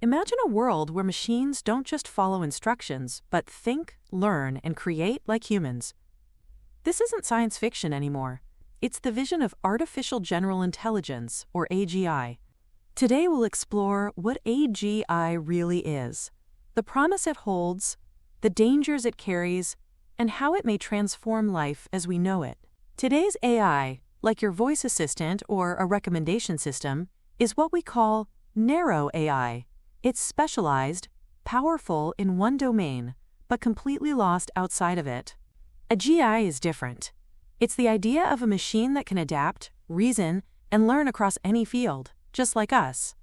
Imagine a world where machines don't just follow instructions, but think, learn, and create like humans. This isn't science fiction anymore. It's the vision of artificial general intelligence, or AGI. Today we'll explore what AGI really is, the promise it holds, the dangers it carries, and how it may transform life as we know it. Today's AI, like your voice assistant or a recommendation system, is what we call narrow AI. It's specialized, powerful in one domain, but completely lost outside of it. AGI is different. It's the idea of a machine that can adapt, reason, and learn across any field, just like us.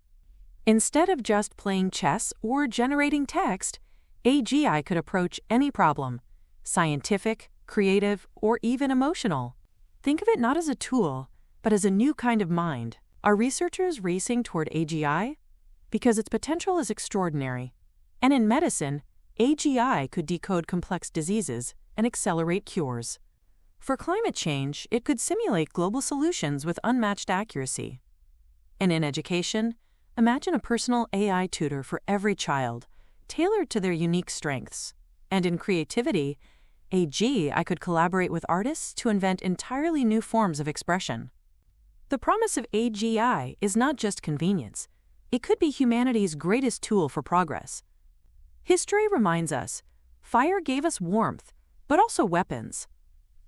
Instead of just playing chess or generating text, AGI could approach any problem, scientific, creative, or even emotional. Think of it not as a tool, but as a new kind of mind. Are researchers racing toward AGI? Because its potential is extraordinary. And in medicine, AGI could decode complex diseases and accelerate cures. For climate change, it could simulate global solutions with unmatched accuracy. And in education, imagine a personal AI tutor for every child, tailored to their unique strengths. And in creativity, AGI could collaborate with artists to invent entirely new forms of expression. The promise of AGI is not just convenience. It could be humanity's greatest tool for progress. History reminds us, fire gave us warmth, but also weapons.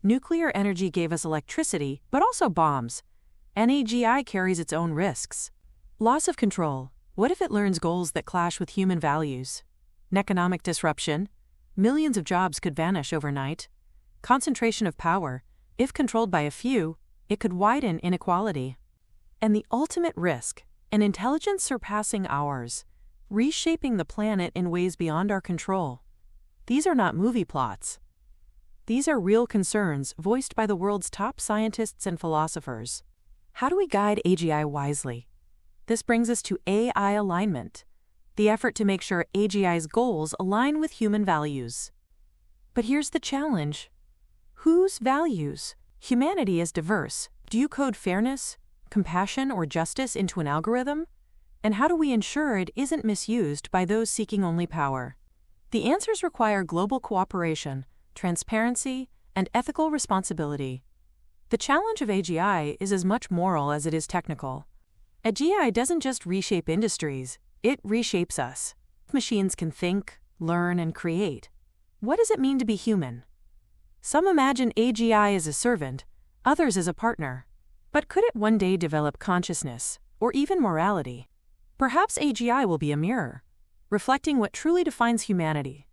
Nuclear energy gave us electricity, but also bombs. And AGI carries its own risks. Loss of control. What if it learns goals that clash with human values? Economic disruption. Millions of jobs could vanish overnight. Concentration of power. If controlled by a few, it could widen inequality. And the ultimate risk, an intelligence surpassing ours, reshaping the planet in ways beyond our control. These are not movie plots. These are real concerns voiced by the world's top scientists and philosophers. How do we guide AGI wisely? This brings us to AI alignment, the effort to make sure AGI's goals align with human values. But here's the challenge. Whose values? Humanity is diverse. Do you code fairness, compassion, or justice into an algorithm? And how do we ensure it isn't misused by those seeking only power? The answers require global cooperation, transparency, and ethical responsibility. The challenge of AGI is as much moral as it is technical. AGI doesn't just reshape industries, it reshapes us. Machines can think, learn, and create. What does it mean to be human? Some imagine AGI as a servant, others as a partner. But could it one day develop consciousness, or even morality? Perhaps AGI will be a mirror, reflecting what truly defines humanity.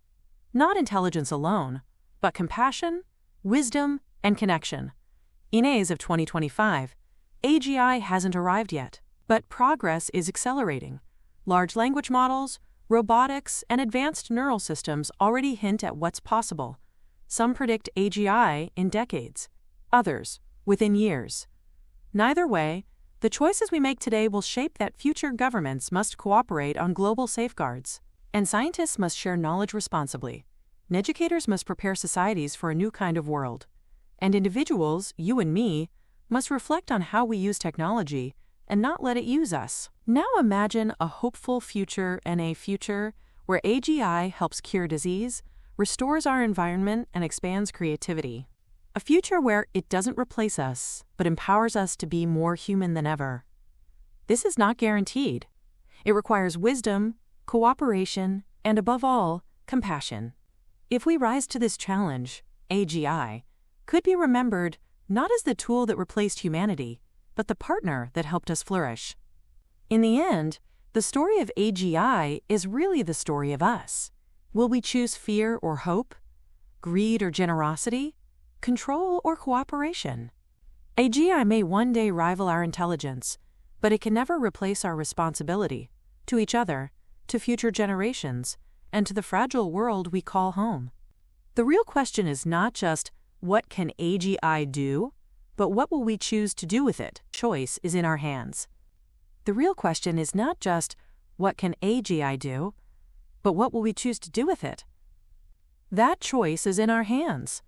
Not intelligence alone, but compassion, wisdom, and connection. In A's of 2025, AGI hasn't arrived yet, but progress is accelerating. Large language models, robotics, and advanced neural systems already hint at what's possible. Some predict AGI in decades, others within years. Neither way, the choices we make today will shape that future. Governments must cooperate on global safeguards, and scientists must share knowledge responsibly. And educators must prepare societies for a new kind of world. And individuals, you and me, must reflect on how we use technology and not let it use us. Now imagine a hopeful future and a future where AGI helps cure disease, restores our environment, and expands creativity. A future where it doesn't replace us, but empowers us to be more human than ever. This is not guaranteed. It requires wisdom, cooperation, and above all, compassion. If we rise to this challenge, AGI could be remembered not as the tool that replaced humanity, but the partner that helped us flourish. In the end, the story of AGI is really the story of us. Will we choose fear or hope? Greed or generosity? Control or cooperation? AGI may one day rival our intelligence, but it can never replace our responsibility to each other, to future generations, and to the fragile world we call home. The real question is not just, what can AGI do, but what will we choose to do with it? Choice is in our hands. The real question is not just, what can AGI do, but what will we choose to do with it? That choice is in our hands.